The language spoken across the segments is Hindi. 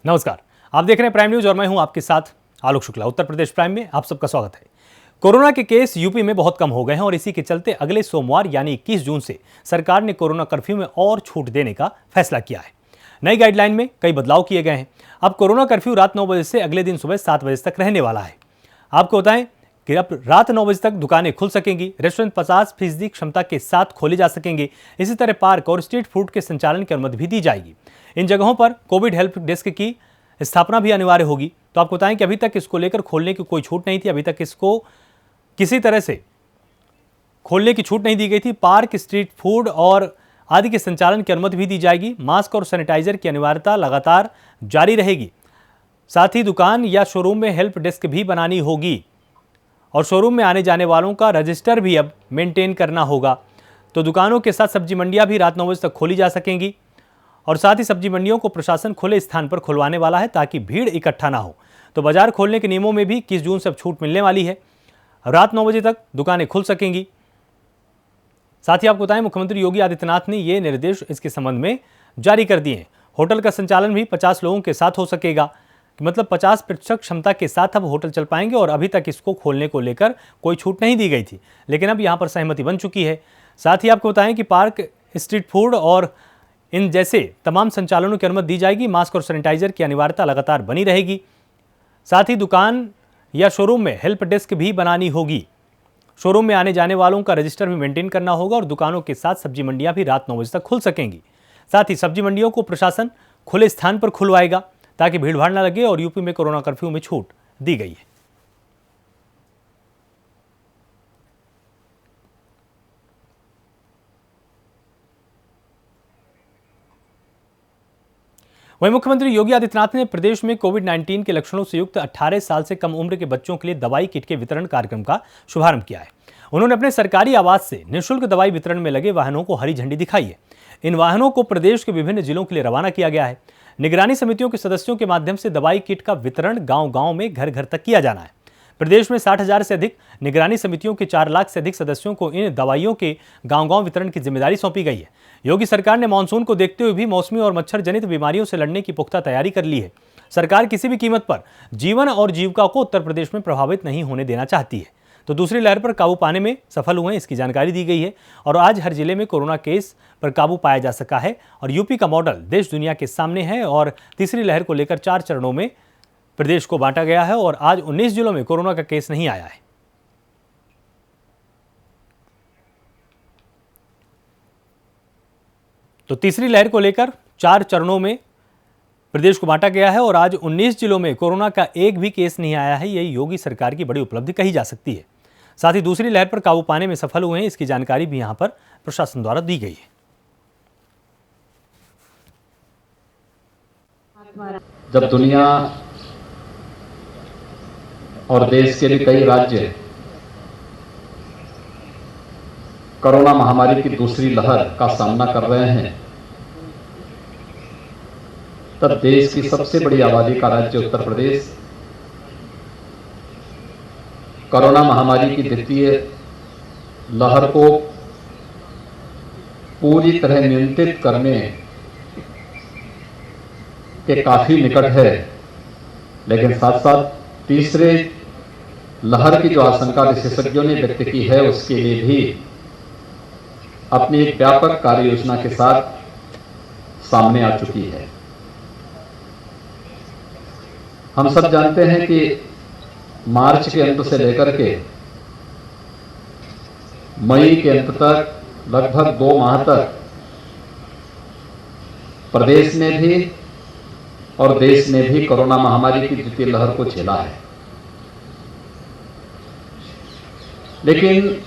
नमस्कार, आप देख रहे हैं प्राइम न्यूज और मैं हूं आपके साथ आलोक शुक्ला। उत्तर प्रदेश प्राइम में आप सबका स्वागत है। कोरोना के केस यूपी में बहुत कम हो गए हैं और इसी के चलते अगले सोमवार यानी 21 जून से सरकार ने कोरोना कर्फ्यू में और छूट देने का फैसला किया है। नई गाइडलाइन में कई बदलाव किए गए हैं। अब कोरोना कर्फ्यू रात 9 बजे से अगले दिन सुबह 7 बजे तक रहने वाला है। आपको बताएं कि अब रात 9 बजे तक दुकानें खुल सकेंगी। रेस्टोरेंट 50% क्षमता के साथ खोले जा सकेंगे। इसी तरह पार्क और स्ट्रीट फूड के संचालन की अनुमति भी दी जाएगी। इन जगहों पर कोविड हेल्प डेस्क की स्थापना भी अनिवार्य होगी। तो आपको बताएं कि अभी तक इसको लेकर खोलने की कोई छूट नहीं थी। अभी तक इसको किसी तरह से खोलने की छूट नहीं दी गई थी। पार्क, स्ट्रीट फूड और आदि के संचालन की अनुमति भी दी जाएगी। मास्क और सैनिटाइजर की अनिवार्यता लगातार जारी रहेगी। साथ ही दुकान या शोरूम में हेल्प डेस्क भी बनानी होगी और शोरूम में आने जाने वालों का रजिस्टर भी अब मेंटेन करना होगा। तो दुकानों के साथ सब्जी मंडियां भी रात 9 बजे तक खोली जा सकेंगी और साथ ही सब्जी मंडियों को प्रशासन खुले स्थान पर खुलवाने वाला है ताकि भीड़ इकट्ठा ना हो। तो बाजार खोलने के नियमों में भी 21 जून से अब छूट मिलने वाली है। रात 9 बजे तक दुकानें खुल सकेंगी। साथ ही आपको बताएं, मुख्यमंत्री योगी आदित्यनाथ ने ये निर्देश इसके संबंध में जारी कर दिए हैं। होटल का संचालन भी 50 लोगों के साथ हो सकेगा, मतलब 50% क्षमता के साथ अब होटल चल पाएंगे। और अभी तक इसको खोलने को लेकर कोई छूट नहीं दी गई थी, लेकिन अब यहाँ पर सहमति बन चुकी है। साथ ही आपको बताएं कि पार्क, स्ट्रीट फूड और इन जैसे तमाम संचालनों की अनुमति दी जाएगी। मास्क और सैनिटाइजर की अनिवार्यता लगातार बनी रहेगी। साथ ही दुकान या शोरूम में हेल्प डेस्क भी बनानी होगी। शोरूम में आने जाने वालों का रजिस्टर भी मेंटेन करना होगा और दुकानों के साथ सब्जी मंडियां भी रात 9 बजे तक खुल सकेंगी। साथ ही सब्जी मंडियों को प्रशासन खुले स्थान पर खुलवाएगा ताकि भीड़भाड़ न लगे और यूपी में कोरोना कर्फ्यू में छूट दी गई है। वहीं मुख्यमंत्री योगी आदित्यनाथ ने प्रदेश में कोविड-19 के लक्षणों से युक्त 18 साल से कम उम्र के बच्चों के लिए दवाई किट के वितरण कार्यक्रम का शुभारंभ किया है। उन्होंने अपने सरकारी आवास से निःशुल्क दवाई वितरण में लगे वाहनों को हरी झंडी दिखाई है। इन वाहनों को प्रदेश के विभिन्न जिलों के लिए रवाना किया गया है। निगरानी समितियों के सदस्यों के माध्यम से दवाई किट का वितरण गांव-गांव में, घर-घर तक किया जाना है। प्रदेश में 60,000 से अधिक निगरानी समितियों के 4 लाख से अधिक सदस्यों को इन दवाइयों के गांव-गांव वितरण की जिम्मेदारी सौंपी गई है। योगी सरकार ने मानसून को देखते हुए भी मौसमी और मच्छर जनित बीमारियों से लड़ने की पुख्ता तैयारी कर ली है। सरकार किसी भी कीमत पर जीवन और जीविका को उत्तर प्रदेश में प्रभावित नहीं होने देना चाहती है। तो दूसरी लहर पर काबू पाने में सफल हुए, इसकी जानकारी दी गई है और आज हर जिले में कोरोना केस पर काबू पाया जा सका है और यूपी का मॉडल देश दुनिया के सामने है। और तीसरी लहर को लेकर 4 चरणों में प्रदेश को बांटा गया है और आज 19 जिलों में कोरोना का केस नहीं आया है। तो तीसरी लहर को लेकर 4 चरणों में प्रदेश को बांटा गया है और आज 19 जिलों में कोरोना का एक भी केस नहीं आया है। यही योगी सरकार की बड़ी उपलब्धि कही जा सकती है। साथ ही दूसरी लहर पर काबू पाने में सफल हुए हैं, इसकी जानकारी भी यहां पर प्रशासन द्वारा दी गई है। जब दुनिया और देश के भी कई राज्य कोरोना महामारी की दूसरी लहर का सामना कर रहे हैं, तब देश की सबसे बड़ी आबादी का राज्य उत्तर प्रदेश कोरोना महामारी की द्वितीय लहर को पूरी तरह नियंत्रित करने के काफी निकट है। लेकिन साथ साथ तीसरे लहर की जो आशंका विशेषज्ञों ने व्यक्त की है, उसके लिए भी अपनी एक व्यापक कार्य योजना के साथ सामने आ चुकी है। हम सब जानते हैं कि मार्च के अंत से लेकर के मई के अंत तक लगभग 2 माह तक प्रदेश ने भी और देश ने भी कोरोना महामारी की द्वितीय लहर को झेला है। लेकिन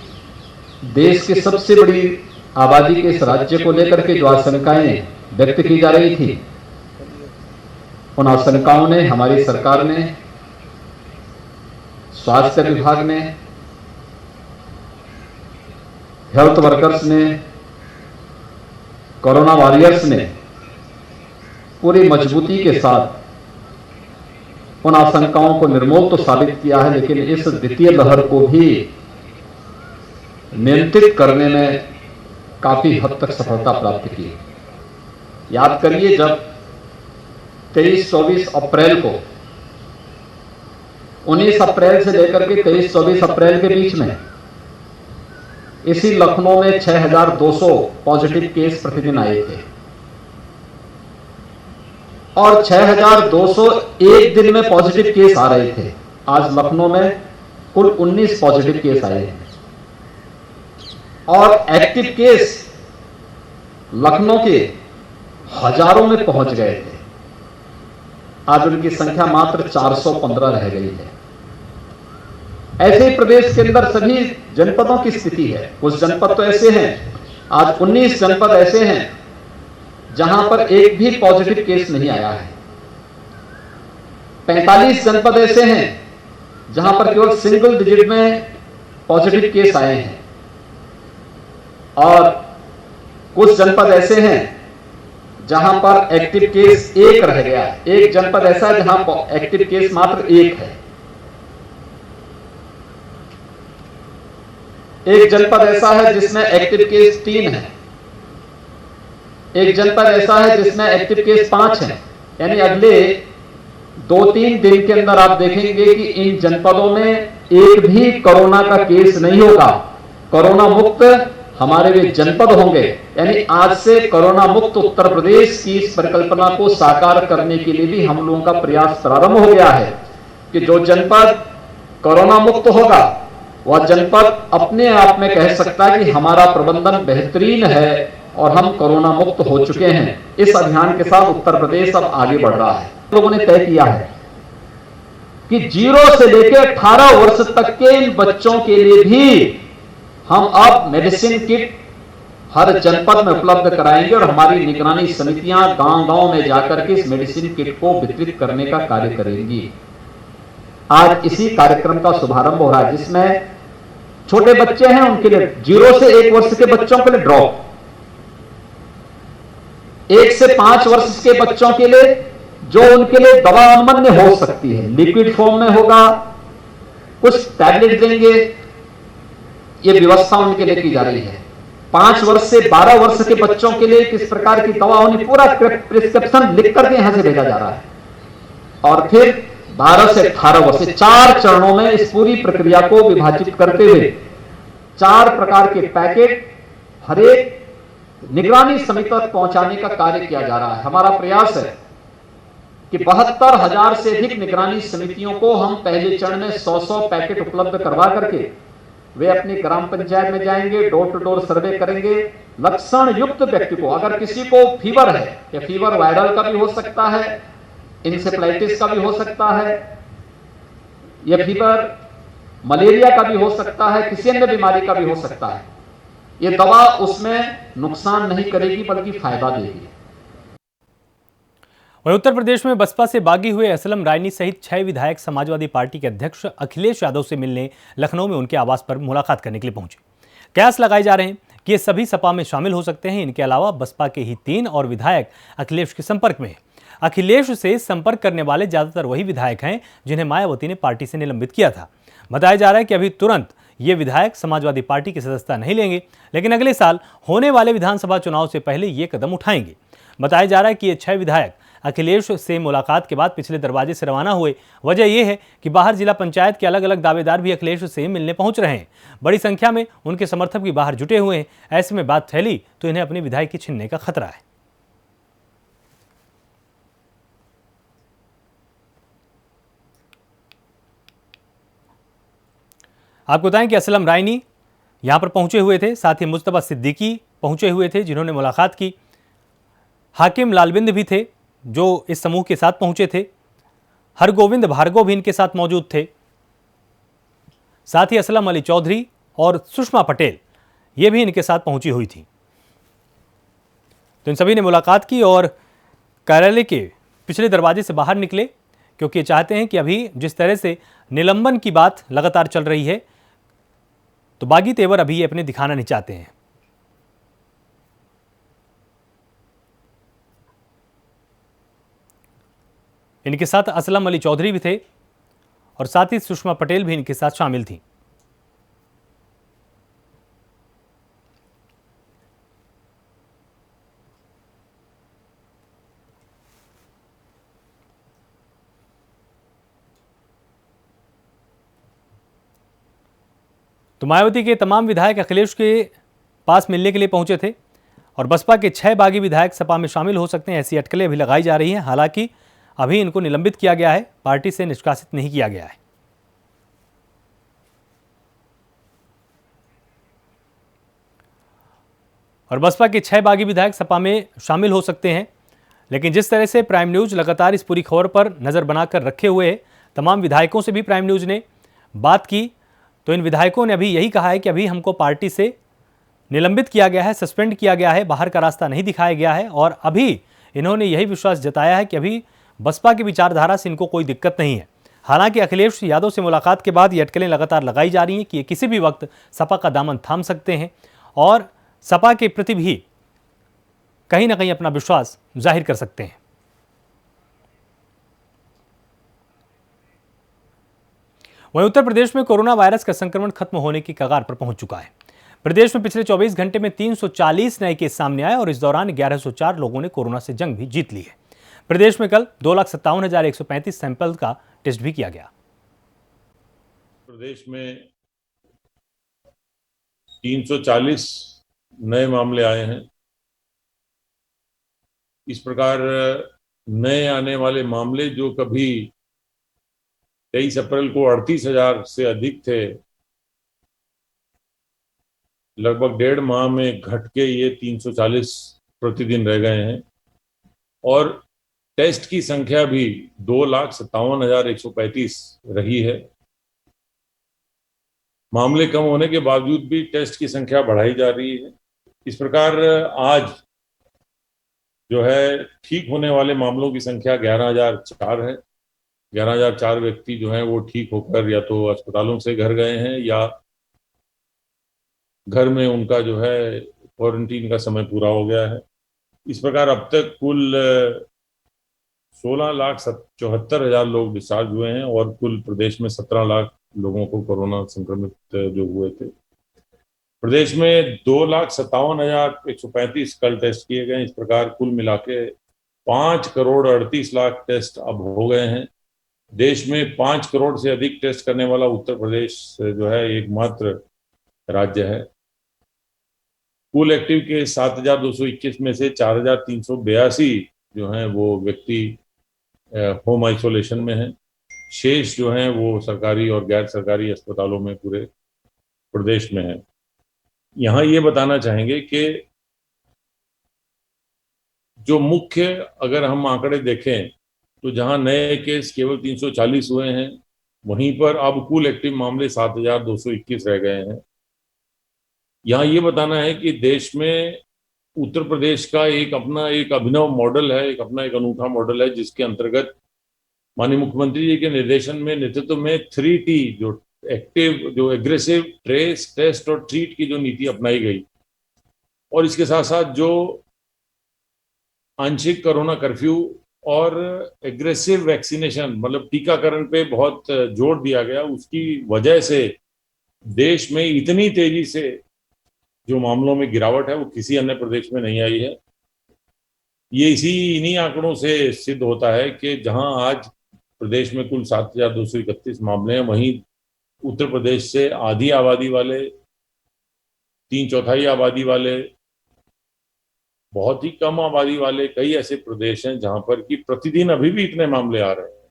देश की सबसे बड़ी आबादी के इस राज्य को लेकर के जो आशंकाएं व्यक्त की जा रही थी, उन आशंकाओं ने हमारी सरकार ने, स्वास्थ्य विभाग ने, हेल्थ वर्कर्स ने, कोरोना वॉरियर्स ने पूरी मजबूती के साथ उन आशंकाओं को निर्मूल तो साबित किया है, लेकिन इस द्वितीय लहर को भी नियंत्रित करने में काफी हद तक सफलता प्राप्त की। याद करिए, जब 23-24 अप्रैल को, 19 अप्रैल से लेकर के 23-24 अप्रैल के बीच में इसी लखनऊ में 6,200 पॉजिटिव केस प्रतिदिन आए थे और 6,200 एक दिन में पॉजिटिव केस आ रहे थे। आज लखनऊ में कुल 19 पॉजिटिव केस आए हैं और एक्टिव केस लखनऊ के हजारों में पहुंच गए थे। आज उनकी संख्या मात्र 415 रह गई है। ऐसे ही प्रदेश के अंदर सभी जनपदों की स्थिति है। कुछ जनपद तो ऐसे हैं, आज 19 जनपद ऐसे हैं जहां पर एक भी पॉजिटिव केस नहीं आया है। 45 जनपद ऐसे हैं जहां पर केवल सिंगल डिजिट में पॉजिटिव केस आए हैं और कुछ जनपद ऐसे हैं जहां पर एक्टिव केस एक रह गया है। एक जनपद ऐसा है जहां एक्टिव केस मात्र एक है। एक जनपद ऐसा है जिसमें एक्टिव केस 3 है। एक जनपद ऐसा है जिसमें एक्टिव केस 5 है। यानी अगले 2-3 दिन के अंदर आप देखेंगे कि इन जनपदों में एक भी कोरोना का केस नहीं होगा। कोरोना मुक्त हमारे वे जनपद होंगे। यानी आज से कोरोना मुक्त उत्तर प्रदेश की इस परिकल्पना को साकार करने के लिए भी हम लोगों का प्रयास प्रारंभ हो गया है कि जो जनपद कोरोना मुक्त होगा वह जनपद अपने आप में कह सकता है कि हमारा प्रबंधन बेहतरीन है और हम कोरोना मुक्त हो चुके हैं। इस अभियान के साथ उत्तर प्रदेश अब आगे बढ़ रहा है। लोगों ने तय किया है कि 0 से लेकर 18 वर्ष तक के इन बच्चों के लिए भी हम अब मेडिसिन किट हर जनपद में उपलब्ध कराएंगे और हमारी निगरानी समितियां गांव-गांव में जाकर के इस मेडिसिन किट को वितरित करने का कार्य करेंगी। आज इसी कार्यक्रम का शुभारंभ हो रहा है जिसमें छोटे बच्चे हैं उनके लिए 0 से 1 वर्ष के बच्चों के लिए ड्रॉप, 1 से 5 वर्ष के बच्चों के लिए जो उनके लिए दवा अनुमन्य हो सकती है, लिक्विड फॉर्म में होगा, कुछ टैबलेट देंगे, ये व्यवस्था उनके लिए की जा रही है। 5 वर्ष से 12 वर्ष के बच्चों के लिए किस प्रकार की दवा होनी, पूरा प्रिस्क्रिप्शन लिख करके यहां से भेजा जा रहा है और फिर 12 से 18 वर्ष 4 चरणों में इस पूरी प्रक्रिया को विभाजित करते हुए 4 प्रकार के पैकेट हर एक निगरानी समिति तक पहुंचाने का कार्य किया जा रहा है। हमारा प्रयास है कि 72,000 से अधिक निगरानी समितियों को हम पहले चरण में 100-100 पैकेट उपलब्ध करवा करके वे अपनी ग्राम पंचायत में जाएंगे, डोर टू डोर सर्वे करेंगे। लक्षण युक्त व्यक्ति को, अगर किसी को फीवर है, या फीवर वायरल का भी हो सकता है, इंसेफ्लाइटिस का भी हो सकता है, यह फीवर मलेरिया का भी हो सकता है, किसी अन्य बीमारी का भी हो सकता है, ये दवा उसमें नुकसान नहीं करेगी बल्कि फायदा देगी। वहीं उत्तर प्रदेश में बसपा से बागी हुए असलम रायनी सहित 6 विधायक समाजवादी पार्टी के अध्यक्ष अखिलेश यादव से मिलने लखनऊ में उनके आवास पर मुलाकात करने के लिए पहुंचे। कयास लगाए जा रहे हैं कि ये सभी सपा में शामिल हो सकते हैं। इनके अलावा बसपा के ही 3 और विधायक अखिलेश के संपर्क में हैं। अखिलेश से संपर्क करने वाले ज्यादातर वही विधायक हैं जिन्हें मायावती ने पार्टी से निलंबित किया था। बताया जा रहा है कि अभी तुरंत ये विधायक समाजवादी पार्टी की सदस्यता नहीं लेंगे, लेकिन अगले साल होने वाले विधानसभा चुनाव से पहले ये कदम उठाएंगे। बताया जा रहा है कि ये 6 विधायक अखिलेश से मुलाकात के बाद पिछले दरवाजे से रवाना हुए। वजह यह है कि बाहर जिला पंचायत के अलग अलग दावेदार भी अखिलेश से मिलने पहुंच रहे हैं। बड़ी संख्या में उनके समर्थक भी बाहर जुटे हुए हैं। ऐसे में बात फैली तो इन्हें अपनी विधायकी छीनने का खतरा है। आपको बताएं कि असलम रायनी यहां पर पहुंचे हुए थे, साथ ही मुस्तफा सिद्दीकी पहुंचे हुए थे जिन्होंने मुलाकात की। हाकिम लालविंद भी थे जो इस समूह के साथ पहुंचे थे। हरगोविंद भार्गव भी इनके साथ मौजूद थे। साथ ही असलम अली चौधरी और सुषमा पटेल ये भी इनके साथ पहुंची हुई थी। तो इन सभी ने मुलाकात की और कार्यालय के पिछले दरवाजे से बाहर निकले, क्योंकि ये चाहते हैं कि अभी जिस तरह से निलंबन की बात लगातार चल रही है तो बागी तेवर अभी ये अपने दिखाना नहीं चाहते हैं। इनके साथ असलम अली चौधरी भी थे और साथ ही सुषमा पटेल भी इनके साथ शामिल थी। तो मायावती के तमाम विधायक अखिलेश के पास मिलने के लिए पहुंचे थे और बसपा के 6 बागी विधायक सपा में शामिल हो सकते हैं, ऐसी अटकलें अभी लगाई जा रही हैं। हालांकि अभी इनको निलंबित किया गया है, पार्टी से निष्कासित नहीं किया गया है। और बसपा के 6 बागी विधायक सपा में शामिल हो सकते हैं। लेकिन जिस तरह से प्राइम न्यूज लगातार इस पूरी खबर पर नजर बनाकर रखे हुए है, तमाम विधायकों से भी प्राइम न्यूज ने बात की, तो इन विधायकों ने अभी यही कहा है कि अभी हमको पार्टी से निलंबित किया गया है, सस्पेंड किया गया है, बाहर का रास्ता नहीं दिखाया गया है। और अभी इन्होंने यही विश्वास जताया है कि अभी बसपा की विचारधारा से इनको कोई दिक्कत नहीं है। हालांकि अखिलेश यादव से मुलाकात के बाद ये अटकलें लगातार लगाई जा रही हैं कि ये किसी भी वक्त सपा का दामन थाम सकते हैं और सपा के प्रति भी कहीं ना कहीं अपना विश्वास जाहिर कर सकते हैं। वहीं उत्तर प्रदेश में कोरोना वायरस का संक्रमण खत्म होने की कगार पर पहुंच चुका है। प्रदेश में पिछले 24 घंटे में 340 नए केस सामने आए और इस दौरान 1104 लोगों ने कोरोना से जंग भी जीत ली है। प्रदेश में कल 2,57,135 सैंपल का टेस्ट भी किया गया। प्रदेश में 340 नए मामले आए हैं। इस प्रकार नए आने वाले मामले जो कभी 23 अप्रैल को 38,000 से अधिक थे, लगभग 1.5 माह में घट के ये 340 प्रतिदिन रह गए हैं। और टेस्ट की संख्या भी 2,57,135 रही है। मामले कम होने के बावजूद भी टेस्ट की संख्या बढ़ाई जा रही है। इस प्रकार आज जो है ठीक होने वाले मामलों की संख्या 11,004 है। 11,004 व्यक्ति जो हैं वो ठीक होकर या तो अस्पतालों से घर गए हैं या घर में उनका जो है क्वारंटीन का समय पूरा हो गया है। इस प्रकार अब तक कुल 16,74,000 लोग डिस्चार्ज हुए हैं और कुल प्रदेश में 17 लाख लोगों को कोरोना संक्रमित जो हुए थे। प्रदेश में 2,57,135 कल टेस्ट किए गए। इस प्रकार कुल मिला के 5,38,00,000 टेस्ट अब हो गए हैं। देश में 5 करोड़ से अधिक टेस्ट करने वाला उत्तर प्रदेश जो है एकमात्र राज्य है। कुल एक्टिव के 7,221 में से 4,382 जो हैं वो व्यक्ति होम आइसोलेशन में हैं। शेष जो हैं वो सरकारी और गैर सरकारी अस्पतालों में पूरे प्रदेश में हैं। यहाँ ये बताना चाहेंगे कि जो मुख्य अगर हम आंकड़े देखें तो जहां नए केस केवल 340 हुए हैं, वहीं पर अब कुल एक्टिव मामले 7,221 रह गए हैं। यहाँ ये बताना है कि देश में उत्तर प्रदेश का एक अपना एक अभिनव मॉडल है, एक अपना एक अनूठा मॉडल है, जिसके अंतर्गत माननीय मुख्यमंत्री जी के निर्देशन में नेतृत्व में 3T जो एक्टिव, जो एग्रेसिव, ट्रेस, टेस्ट और ट्रीट की जो नीति अपनाई गई और इसके साथ साथ जो आंशिक कोरोना कर्फ्यू और एग्रेसिव वैक्सीनेशन मतलब टीकाकरण पे बहुत जोर दिया गया, उसकी वजह से देश में इतनी तेजी से जो मामलों में गिरावट है वो किसी अन्य प्रदेश में नहीं आई है। ये इन्हीं आंकड़ों से सिद्ध होता है कि जहां आज प्रदेश में कुल 7,231 मामले हैं, वहीं उत्तर प्रदेश से आधी आबादी वाले, 3/4 आबादी वाले, बहुत ही कम आबादी वाले कई ऐसे प्रदेश हैं जहां पर कि प्रतिदिन अभी भी इतने मामले आ रहे हैं।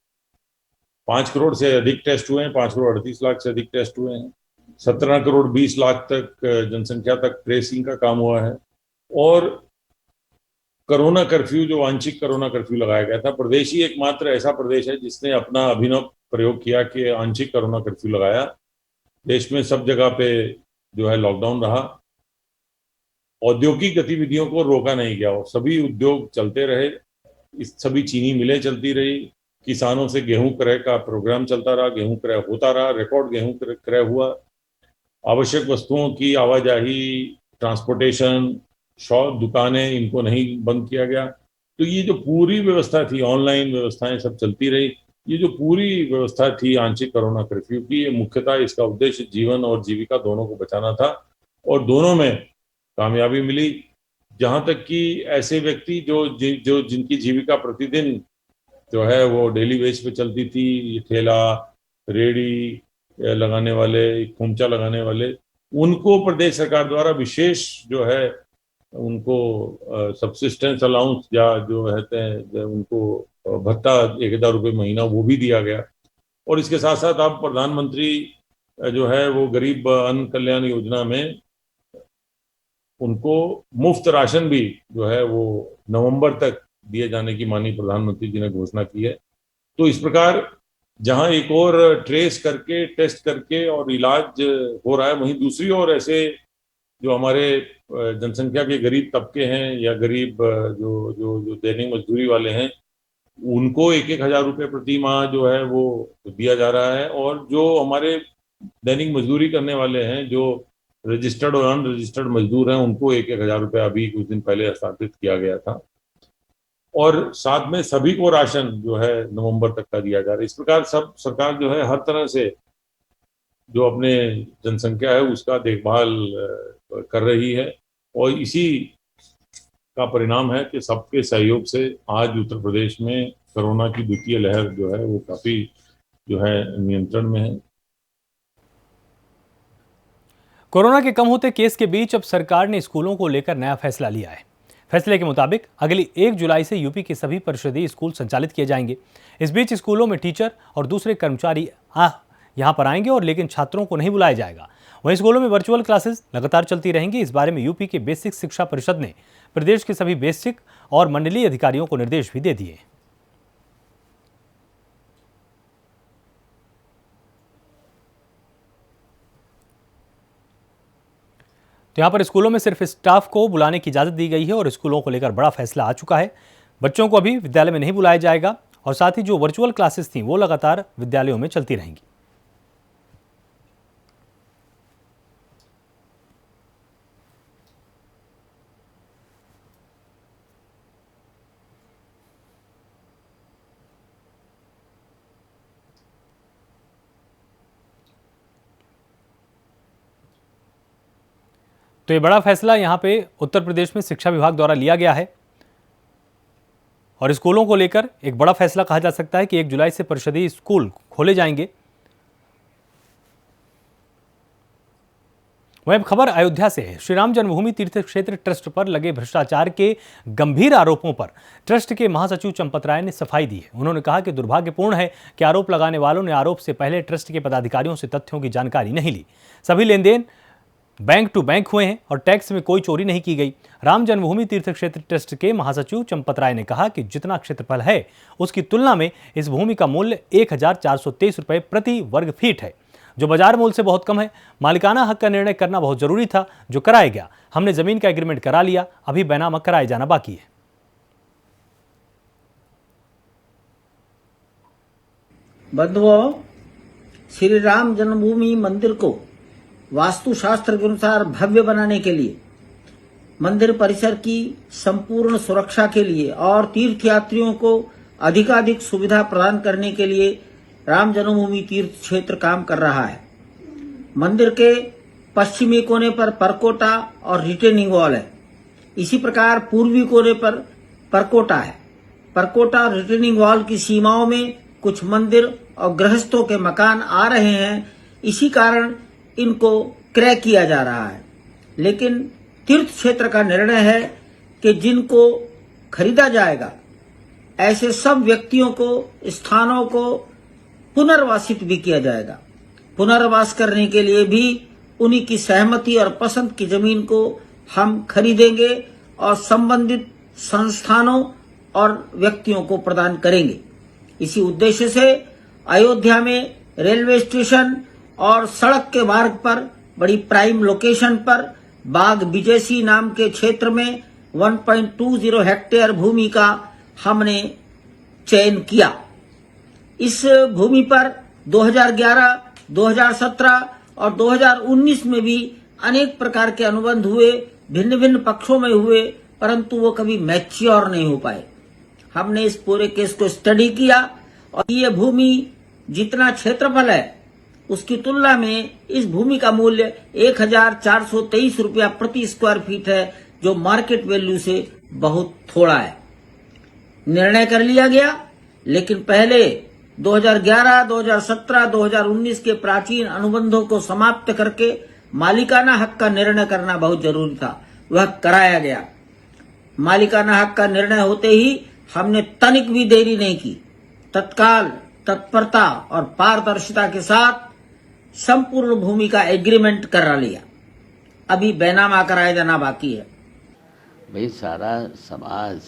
5 करोड़ से अधिक टेस्ट हुए हैं, 5,38,00,000 से अधिक टेस्ट हुए हैं, 17,20,00,000 तक जनसंख्या तक ट्रेसिंग का काम हुआ है। और कोरोना कर्फ्यू, जो आंशिक कोरोना कर्फ्यू लगाया गया था, प्रदेश ही एकमात्र ऐसा प्रदेश है जिसने अपना अभिनव प्रयोग किया कि आंशिक कोरोना कर्फ्यू लगाया। देश में सब जगह पे जो है लॉकडाउन रहा, औद्योगिक गतिविधियों को रोका नहीं गया और सभी उद्योग चलते रहे। इस सभी चीनी मिलें चलती रही, किसानों से गेहूं क्रय का प्रोग्राम चलता रहा, गेहूं क्रय होता रहा, रिकॉर्ड गेहूं क्रय हुआ। आवश्यक वस्तुओं की आवाजाही, ट्रांसपोर्टेशन, शॉप, दुकानें, इनको नहीं बंद किया गया। तो ये जो पूरी व्यवस्था थी, ऑनलाइन व्यवस्थाएं सब चलती रही। ये जो पूरी व्यवस्था थी आंशिक कोरोना कर्फ्यू की, ये मुख्यतः इसका उद्देश्य जीवन और जीविका दोनों को बचाना था और दोनों में कामयाबी मिली। जहां तक कि ऐसे व्यक्ति जो जिनकी जीविका प्रतिदिन जो है वो डेली बेस पे चलती थी, ठेला, रेड़ी, लगाने वाले, खोमचा लगाने वाले, उनको प्रदेश सरकार द्वारा विशेष जो है उनको सब्सिस्टेंस अलाउंस या जो कहते हैं उनको भत्ता 1,000 रुपये महीना वो भी दिया गया। और इसके साथ साथ अब प्रधानमंत्री जो है वो गरीब अन्न कल्याण योजना में उनको मुफ्त राशन भी जो है वो नवंबर तक दिए जाने की माननीय प्रधानमंत्री जी ने घोषणा की है। तो इस प्रकार जहां एक और ट्रेस करके, टेस्ट करके और इलाज हो रहा है, वहीं दूसरी ओर ऐसे जो हमारे जनसंख्या के गरीब तबके हैं या गरीब जो जो जो दैनिक मजदूरी वाले हैं, उनको 1,000 रुपये प्रति माह जो है वो दिया जा रहा है। और जो हमारे दैनिक मजदूरी करने वाले हैं, जो रजिस्टर्ड और अनरजिस्टर्ड मजदूर हैं, उनको 1,000 रुपये अभी कुछ दिन पहले हस्तांतरित किया गया था। और साथ में सभी को राशन जो है नवंबर तक का दिया जा रहा है। इस प्रकार सब सरकार जो है हर तरह से जो अपने जनसंख्या है उसका देखभाल कर रही है। और इसी का परिणाम है कि सबके सहयोग से आज उत्तर प्रदेश में कोरोना की द्वितीय लहर जो है वो काफी जो है नियंत्रण में है। कोरोना के कम होते केस के बीच अब सरकार ने स्कूलों को लेकर नया फैसला लिया है। फैसले के मुताबिक अगली 1 जुलाई से यूपी के सभी परिषदीय स्कूल संचालित किए जाएंगे। इस बीच स्कूलों में टीचर और दूसरे कर्मचारी यहां पर आएंगे और लेकिन छात्रों को नहीं बुलाया जाएगा। वहीं स्कूलों में वर्चुअल क्लासेस लगातार चलती रहेंगी। इस बारे में यूपी के बेसिक शिक्षा परिषद ने प्रदेश के सभी बेसिक और मंडलीय अधिकारियों को निर्देश भी दे दिए। तो यहाँ पर स्कूलों में सिर्फ स्टाफ को बुलाने की इजाज़त दी गई है और स्कूलों को लेकर बड़ा फैसला आ चुका है। बच्चों को अभी विद्यालय में नहीं बुलाया जाएगा और साथ ही जो वर्चुअल क्लासेस थी वो लगातार विद्यालयों में चलती रहेंगी। तो ये बड़ा फैसला यहाँ पे उत्तर प्रदेश में शिक्षा विभाग द्वारा लिया गया है और स्कूलों को लेकर एक बड़ा फैसला कहा जा सकता है कि 1 जुलाई से परिषदीय स्कूल खोले जाएंगे। वहीं अब खबर अयोध्या से है। श्री राम जन्मभूमि तीर्थ क्षेत्र ट्रस्ट पर लगे भ्रष्टाचार के गंभीर आरोपों पर ट्रस्ट के महासचिव चंपत राय ने सफाई दी है। उन्होंने कहा कि दुर्भाग्यपूर्ण है कि आरोप लगाने वालों ने आरोप से पहले ट्रस्ट के पदाधिकारियों से तथ्यों की जानकारी नहीं ली। सभी लेन देन बैंक टू बैंक हुए हैं और टैक्स में कोई चोरी नहीं की गई। राम जन्मभूमि तीर्थ क्षेत्र ट्रस्ट के महासचिव चंपत राय ने कहा कि जितना क्षेत्रफल है उसकी तुलना में इस भूमि का मूल्य 1,423 रुपये प्रति वर्ग फीट है, जो बाजार मूल्य से बहुत कम है। मालिकाना हक का निर्णय करना बहुत जरूरी था, जो कराया गया। हमने जमीन का एग्रीमेंट करा लिया, अभी बैनामा कराया जाना बाकी है। बंधुओं, श्री राम जन्मभूमि मंदिर को वास्तुशास्त्र के अनुसार भव्य बनाने के लिए, मंदिर परिसर की संपूर्ण सुरक्षा के लिए और तीर्थयात्रियों को अधिकाधिक सुविधा प्रदान करने के लिए राम जन्मभूमि तीर्थ क्षेत्र काम कर रहा है। मंदिर के पश्चिमी कोने पर परकोटा और रिटेनिंग वॉल है। इसी प्रकार पूर्वी कोने पर परकोटा है। परकोटा और रिटेनिंग वॉल की सीमाओं में कुछ मंदिर और गृहस्थों के मकान आ रहे हैं। इसी कारण इनको क्रय किया जा रहा है। लेकिन तीर्थ क्षेत्र का निर्णय है कि जिनको खरीदा जाएगा ऐसे सब व्यक्तियों को, स्थानों को पुनर्वासित भी किया जाएगा। पुनर्वास करने के लिए भी उन्हीं की सहमति और पसंद की जमीन को हम खरीदेंगे और संबंधित संस्थानों और व्यक्तियों को प्रदान करेंगे। इसी उद्देश्य से अयोध्या में रेलवे स्टेशन और सड़क के मार्ग पर बड़ी प्राइम लोकेशन पर बाग बिजेसी नाम के क्षेत्र में 1.20 हेक्टेयर भूमि का हमने चयन किया। इस भूमि पर 2011, 2017 और 2019 में भी अनेक प्रकार के अनुबंध हुए, भिन्न भिन्न पक्षों में हुए, परंतु वो कभी मैच्योर नहीं हो पाए। हमने इस पूरे केस को स्टडी किया और ये भूमि जितना क्षेत्रफल है उसकी तुलना में इस भूमि का मूल्य 1,423 रुपया प्रति स्क्वायर फीट है, जो मार्केट वैल्यू से बहुत थोड़ा है। निर्णय कर लिया गया, लेकिन पहले 2011, 2017, 2019 के प्राचीन अनुबंधों को समाप्त करके मालिकाना हक का निर्णय करना बहुत जरूरी था। वह कराया गया। मालिकाना हक का निर्णय होते ही हमने तनिक भी देरी नहीं की, तत्काल तत्परता और पारदर्शिता के साथ संपूर्ण भूमि का एग्रीमेंट करा लिया। अभी बैनामा कराया जाना बाकी है। भाई सारा समाज,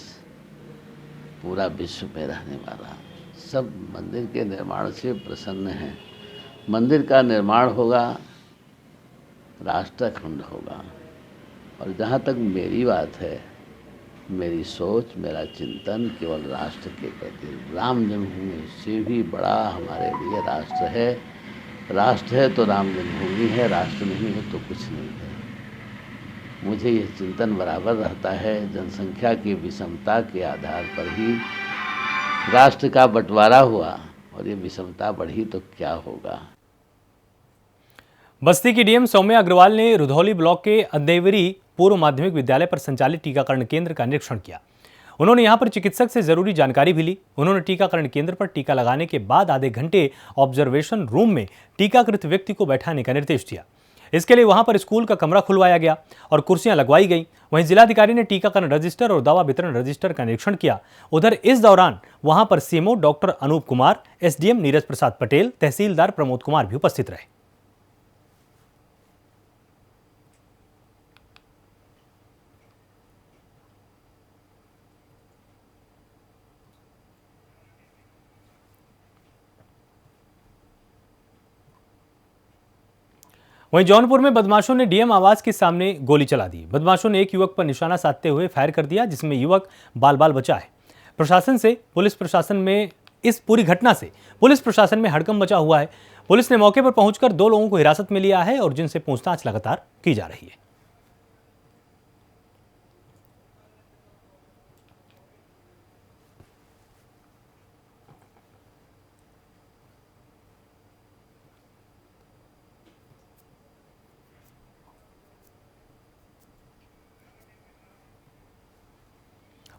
पूरा विश्व में रहने वाला सब मंदिर के निर्माण से प्रसन्न हैं। मंदिर का निर्माण होगा, राष्ट्र अखंड होगा। और जहाँ तक मेरी बात है, मेरी सोच, मेरा चिंतन केवल राष्ट्र के प्रति, राम जन्मभूमि से भी बड़ा हमारे लिए राष्ट्र है। राष्ट्र है तो राम जन्मभूमि है, राष्ट्र नहीं है तो कुछ नहीं है। मुझे यह चिंतन बराबर रहता है, जनसंख्या की विषमता के आधार पर ही राष्ट्र का बंटवारा हुआ और ये विषमता बढ़ी तो क्या होगा। बस्ती की डीएम सौम्या अग्रवाल ने रुधौली ब्लॉक के अंदेवरी पूर्व माध्यमिक विद्यालय पर संचालित टीकाकरण केंद्र का निरीक्षण किया। उन्होंने यहां पर चिकित्सक से जरूरी जानकारी भी ली। उन्होंने टीकाकरण केंद्र पर टीका लगाने के बाद आधे घंटे ऑब्जर्वेशन रूम में टीकाकृत व्यक्ति को बैठाने का निर्देश दिया। इसके लिए वहां पर स्कूल का कमरा खुलवाया गया और कुर्सियां लगवाई गई। वहीं जिलाधिकारी ने टीकाकरण रजिस्टर और दवा वितरण रजिस्टर का निरीक्षण किया। उधर इस दौरान वहां पर CMO doctor Anoop Kumar, SDM Neeraj Prasad Patel, तहसीलदार प्रमोद कुमार भी उपस्थित रहे। वहीं जौनपुर में बदमाशों ने डीएम आवास के सामने गोली चला दी। बदमाशों ने एक युवक पर निशाना साधते हुए फायर कर दिया, जिसमें युवक बाल बाल बचा है। पुलिस प्रशासन में हड़कंप मचा हुआ है। पुलिस ने मौके पर पहुंचकर 2 लोगों को हिरासत में लिया है और जिनसे पूछताछ लगातार की जा रही है।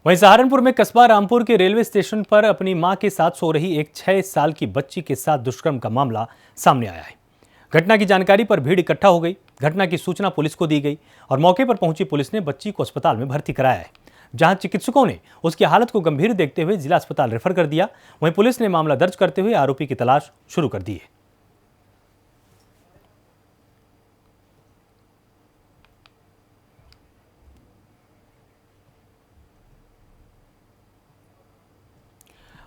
वहीं सहारनपुर में कस्बा रामपुर के रेलवे स्टेशन पर अपनी मां के साथ सो रही एक 6 साल की बच्ची के साथ दुष्कर्म का मामला सामने आया है। घटना की जानकारी पर भीड़ इकट्ठा हो गई। घटना की सूचना पुलिस को दी गई और मौके पर पहुंची पुलिस ने बच्ची को अस्पताल में भर्ती कराया है, जहां चिकित्सकों ने उसकी हालत को गंभीर देखते हुए जिला अस्पताल रेफर कर दिया। वहीं पुलिस ने मामला दर्ज करते हुए आरोपी की तलाश शुरू कर दी है।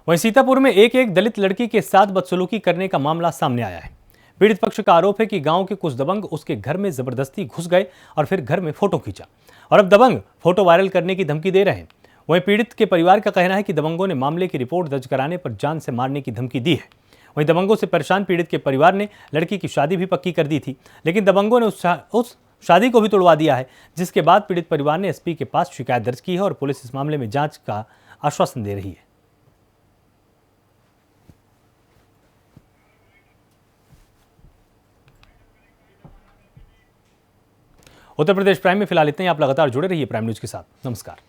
वहीं सीतापुर में एक दलित लड़की के साथ बदसलूकी करने का मामला सामने आया है। पीड़ित पक्ष का आरोप है कि गांव के कुछ दबंग उसके घर में जबरदस्ती घुस गए और फिर घर में फोटो खींचा और अब दबंग फोटो वायरल करने की धमकी दे रहे हैं। वहीं पीड़ित के परिवार का कहना है कि दबंगों ने मामले की रिपोर्ट दर्ज कराने पर जान से मारने की धमकी दी है। वहीं दबंगों से परेशान पीड़ित के परिवार ने लड़की की शादी भी पक्की कर दी थी, लेकिन दबंगों ने उस शादी को भी तोड़वा दिया है, जिसके बाद पीड़ित परिवार ने एसपी के पास शिकायत दर्ज की है और पुलिस इस मामले में जांच का आश्वासन दे रही है। उत्तर प्रदेश प्राइम में फिलहाल इतना ही। आप लगातार जुड़े रहिए प्राइम न्यूज के साथ। नमस्कार।